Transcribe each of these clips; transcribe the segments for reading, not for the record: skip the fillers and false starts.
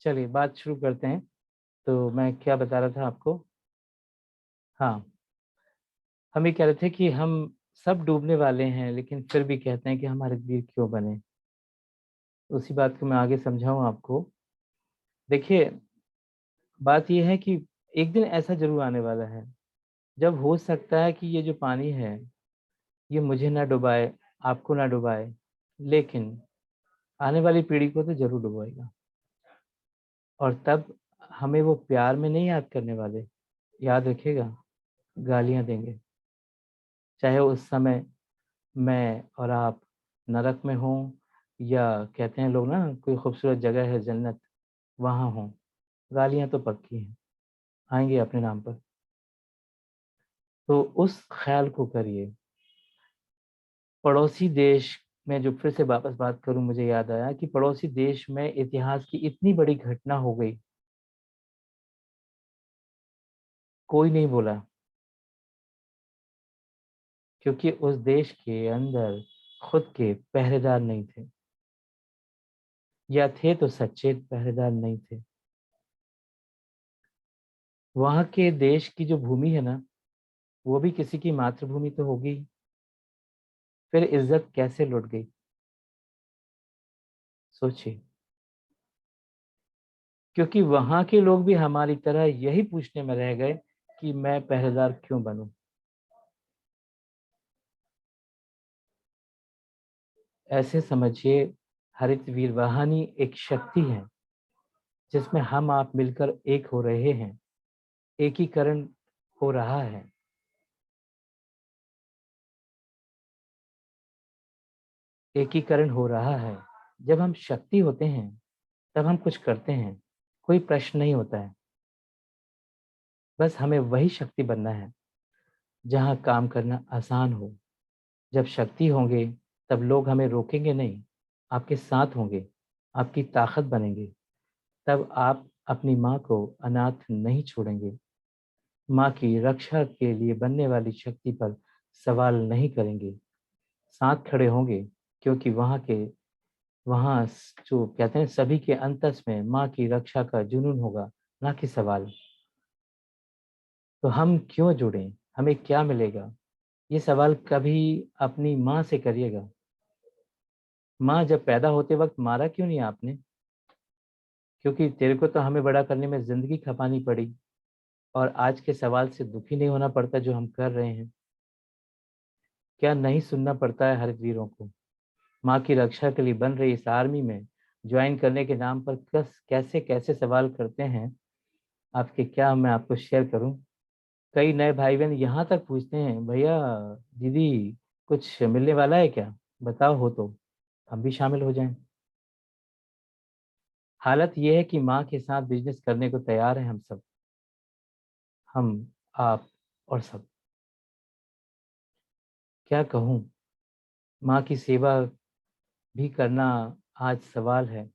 चलिए बात शुरू करते हैं। तो मैं क्या बता रहा था आपको। हाँ, हम ये कह रहे थे कि हम सब डूबने वाले हैं, लेकिन फिर भी कहते हैं कि हमारे वीर क्यों बने। उसी बात को मैं आगे समझाऊं आपको। देखिए, बात ये है कि एक दिन ऐसा जरूर आने वाला है जब हो सकता है कि ये जो पानी है ये मुझे ना डुबाए, आपको ना डुबाए, लेकिन आने वाली पीढ़ी को तो जरूर डुबाएगा। और तब हमें वो प्यार में नहीं याद करने वाले, याद रखिएगा, गालियां देंगे। चाहे उस समय मैं और आप नरक में हों, या कहते हैं लोग ना कोई खूबसूरत जगह है जन्नत, वहां हों, गालियां तो पक्की हैं, आएंगे अपने नाम पर। तो उस ख्याल को करिए। पड़ोसी देश में जो फिर से वापस बात करूं, मुझे याद आया कि पड़ोसी देश में इतिहास की इतनी बड़ी घटना हो गई, कोई नहीं बोला, क्योंकि उस देश के अंदर खुद के पहरेदार नहीं थे, या थे तो सच्चे पहरेदार नहीं थे। वहां के देश की जो भूमि है ना, वो भी किसी की मातृभूमि तो होगी। फिर इज्जत कैसे लुट गई, सोचिए। क्योंकि वहां के लोग भी हमारी तरह यही पूछने में रह गए कि मैं पहरेदार क्यों बनूं। ऐसे समझिए, हरित वीर वाहिनी एक शक्ति है जिसमें हम आप मिलकर एक हो रहे हैं, एकीकरण हो रहा है। एकीकरण हो रहा है। जब हम शक्ति होते हैं तब हम कुछ करते हैं, कोई प्रश्न नहीं होता है। बस हमें वही शक्ति बनना है जहां काम करना आसान हो। जब शक्ति होंगे तब लोग हमें रोकेंगे नहीं, आपके साथ होंगे, आपकी ताकत बनेंगे। तब आप अपनी माँ को अनाथ नहीं छोड़ेंगे, माँ की रक्षा के लिए बनने वाली शक्ति पर सवाल नहीं करेंगे, साथ खड़े होंगे। क्योंकि वहाँ जो कहते हैं सभी के अंतस में माँ की रक्षा का जुनून होगा, ना कि सवाल। तो हम क्यों जुड़ें, हमें क्या मिलेगा, ये सवाल कभी अपनी माँ से करिएगा। माँ, जब पैदा होते वक्त मारा क्यों नहीं आपने? क्योंकि तेरे को तो हमें बड़ा करने में जिंदगी खपानी पड़ी, और आज के सवाल से दुखी नहीं होना पड़ता जो हम कर रहे हैं। क्या नहीं सुनना पड़ता है हर वीरों को? माँ की रक्षा के लिए बन रही इस आर्मी में ज्वाइन करने के नाम पर कैसे कैसे सवाल करते हैं आपके, क्या मैं आपको शेयर करूं। कई नए भाई बहन यहाँ तक पूछते हैं, भैया, दीदी, कुछ मिलने वाला है क्या, बताओ हो तो हम भी शामिल हो जाएं। हालत यह है कि माँ के साथ बिजनेस करने को तैयार हैं हम सब, हम, आप और सब। क्या कहूँ, माँ की सेवा भी करना आज सवाल है।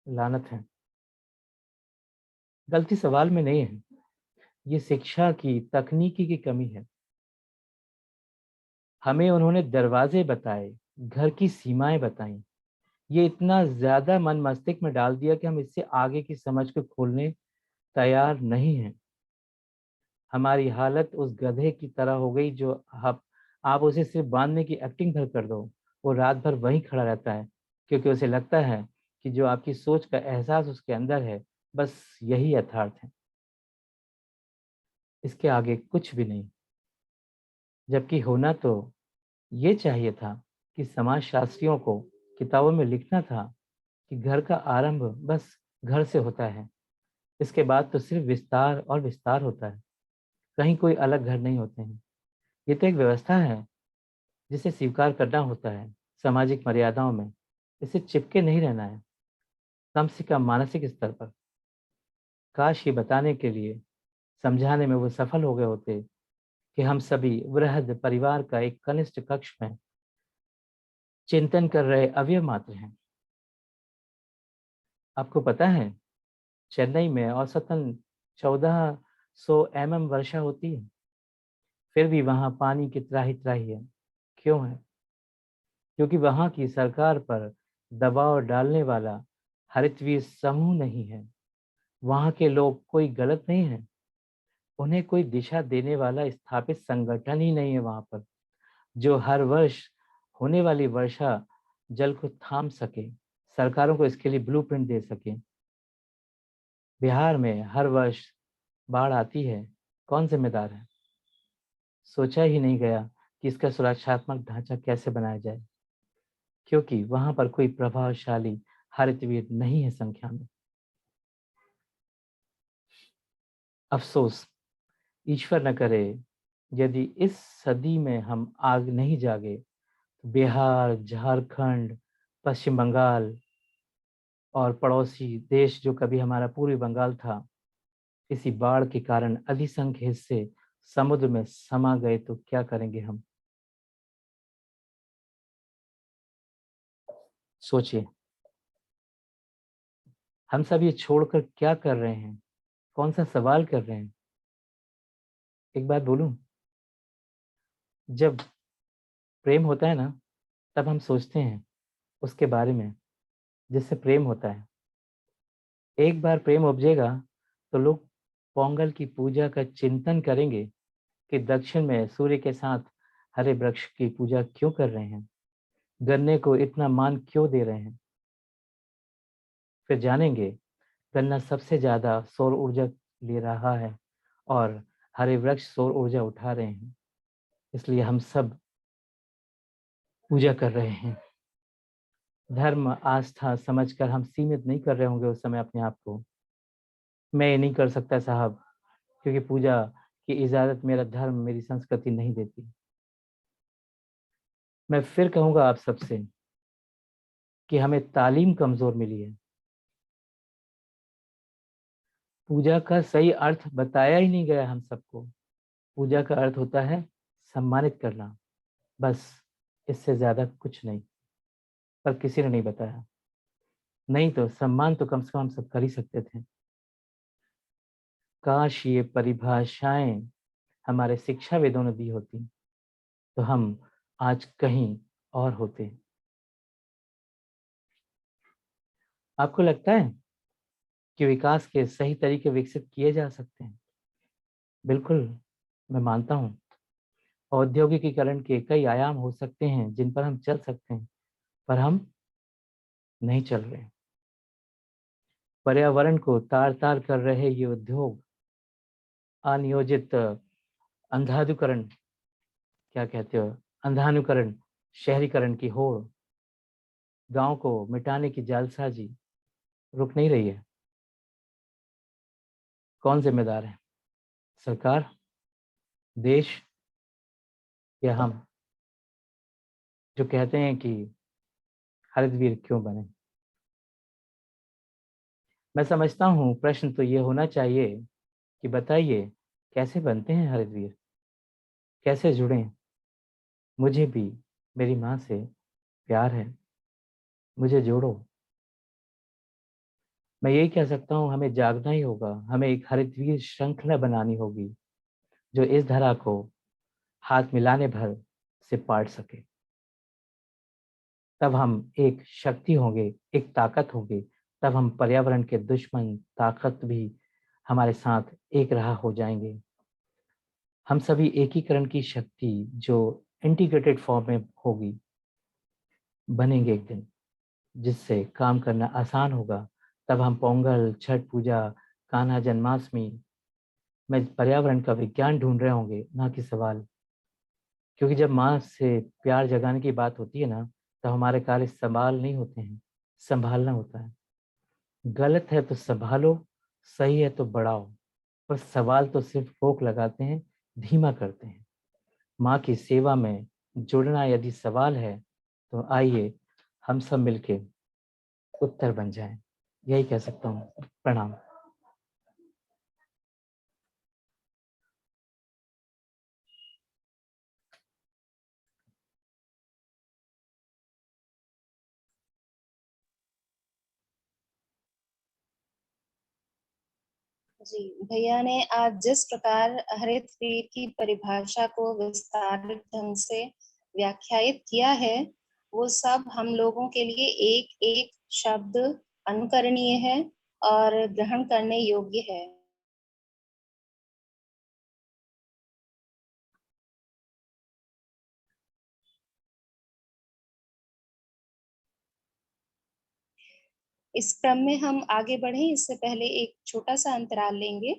लानत है, गलती सवाल में नहीं है, ये शिक्षा की तकनीकी की कमी है। हमें उन्होंने दरवाजे बताए, घर की सीमाएं बताई, ये इतना ज्यादा मन मस्तिष्क में डाल दिया कि हम इससे आगे की समझ को खोलने तैयार नहीं हैं। हमारी हालत उस गधे की तरह हो गई जो आप उसे सिर्फ बांधने की एक्टिंग भर कर दो, वो रात भर वहीं खड़ा रहता है, क्योंकि उसे लगता है कि जो आपकी सोच का एहसास उसके अंदर है, बस यही यथार्थ है, इसके आगे कुछ भी नहीं। जबकि होना तो ये चाहिए था कि समाजशास्त्रियों को किताबों में लिखना था कि घर का आरंभ बस घर से होता है, इसके बाद तो सिर्फ विस्तार और विस्तार होता है, कहीं कोई अलग घर नहीं होते हैं। ये तो एक व्यवस्था है जिसे स्वीकार करना होता है सामाजिक मर्यादाओं में, इसे चिपके नहीं रहना है, कम से कम मानसिक स्तर पर। काश ये बताने के लिए, समझाने में वो सफल हो गए होते कि हम सभी वृहद परिवार का एक कनिष्ठ कक्ष में चिंतन कर रहे अवयव मात्र हैं। आपको पता है, चेन्नई में औसतन 1400 mm वर्षा होती है, फिर भी वहां पानी की त्राही त्राही है। क्यों है? क्योंकि वहां की सरकार पर दबाव डालने वाला हरितवीर समूह नहीं है, वहां के लोग कोई गलत नहीं है, उन्हें कोई दिशा देने वाला स्थापित संगठन ही नहीं है वहां पर, जो हर वर्ष होने वाली वर्षा जल को थाम सके, सरकारों को इसके लिए ब्लूप्रिंट दे सके। बिहार में हर वर्ष बाढ़ आती है, कौन जिम्मेदार है? सोचा ही नहीं गया कि इसका सुरक्षात्मक ढांचा कैसे बनाया जाए, क्योंकि वहां पर कोई प्रभावशाली हरितवीर नहीं है संख्या में। अफसोस, ईश्वर न करे, यदि इस सदी में हम आग नहीं जागे तो बिहार, झारखंड, पश्चिम बंगाल और पड़ोसी देश जो कभी हमारा पूर्वी बंगाल था, इसी बाढ़ के कारण अधिसंख्य हिस्से समुद्र में समा गए तो क्या करेंगे हम? सोचिए, हम सब ये छोड़कर क्या कर रहे हैं? कौन सा सवाल कर रहे हैं? एक बात बोलूं, जब प्रेम होता है ना, तब हम सोचते हैं उसके बारे में जिससे प्रेम होता है। एक बार प्रेम उपजेगा तो लोग पोंगल की पूजा का चिंतन करेंगे कि दक्षिण में सूर्य के साथ हरे वृक्ष की पूजा क्यों कर रहे हैं, गन्ने को इतना मान क्यों दे रहे हैं। फिर जानेंगे गन्ना सबसे ज्यादा सौर ऊर्जा ले रहा है और हरे वृक्ष सौर ऊर्जा उठा रहे हैं, इसलिए हम सब पूजा कर रहे हैं। धर्म आस्था समझकर हम सीमित नहीं कर रहे होंगे उस समय अपने आप को। मैं ये नहीं कर सकता साहब, क्योंकि पूजा की इजाजत मेरा धर्म, मेरी संस्कृति नहीं देती। मैं फिर कहूंगा आप सबसे कि हमें तालीम कमजोर मिली है। पूजा का सही अर्थ बताया ही नहीं गया हम सबको। पूजा का अर्थ होता है सम्मानित करना, बस, इससे ज्यादा कुछ नहीं। पर किसी ने नहीं बताया। नहीं तो सम्मान तो कम से कम हम सब कर ही सकते थे। काश ये परिभाषाएं हमारे शिक्षाविदों ने दी होती तो हम आज कहीं और होते। आपको लगता है कि विकास के सही तरीके विकसित किए जा सकते हैं? बिल्कुल, मैं मानता हूँ। औद्योगिकीकरण के कई आयाम हो सकते हैं जिन पर हम चल सकते हैं, पर हम नहीं चल रहे। पर्यावरण को तार तार कर रहे ये उद्योग, अनियोजित अंधाधुकरण, क्या कहते हो, अंधानुकरण, शहरीकरण की होड़, गांव को मिटाने की जालसाजी रुक नहीं रही है। कौन जिम्मेदार है? सरकार, देश, या हम जो कहते हैं कि हरितवीर क्यों बने? मैं समझता हूँ प्रश्न तो ये होना चाहिए कि बताइए कैसे बनते हैं हरितवीर, कैसे जुड़ें? मुझे भी मेरी माँ से प्यार है, मुझे जोड़ो। मैं यही कह सकता हूँ, हमें जागना ही होगा। हमें एक हरितवीर श्रृंखला बनानी होगी जो इस धरा को हाथ मिलाने भर से पाट सके। तब हम एक शक्ति होंगे, एक ताकत होंगे। तब हम पर्यावरण के दुश्मन ताकत भी हमारे साथ एक रहा हो जाएंगे। हम सभी एकीकरण की शक्ति जो इंटीग्रेटेड फॉर्म में होगी, बनेंगे एक दिन, जिससे काम करना आसान होगा। तब हम पोंगल, छठ पूजा, कान्हा जन्माष्टमी में पर्यावरण का विज्ञान ढूंढ रहे होंगे, ना कि सवाल। क्योंकि जब माँ से प्यार जगाने की बात होती है ना, तो हमारे कार्य सवाल नहीं होते हैं, संभालना होता है। गलत है तो संभालो, सही है तो बढ़ाओ, पर सवाल तो सिर्फ रोक लगाते हैं, धीमा करते हैं। माँ की सेवा में जुड़ना यदि सवाल है तो आइए हम सब मिलके उत्तर बन जाएं। यही कह सकता हूँ। प्रणाम। जी, भैया ने आज जिस प्रकार हरित पेड़ की परिभाषा को विस्तारित ढंग से व्याख्यायित किया है, वो सब हम लोगों के लिए एक एक शब्द अनुकरणीय है और ग्रहण करने योग्य है। इस क्रम में हम आगे बढ़े इससे पहले एक छोटा सा अंतराल लेंगे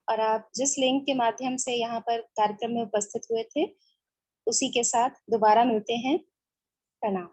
और आप जिस लिंक के माध्यम से यहाँ पर कार्यक्रम में उपस्थित हुए थे उसी के साथ दोबारा मिलते हैं। प्रणाम।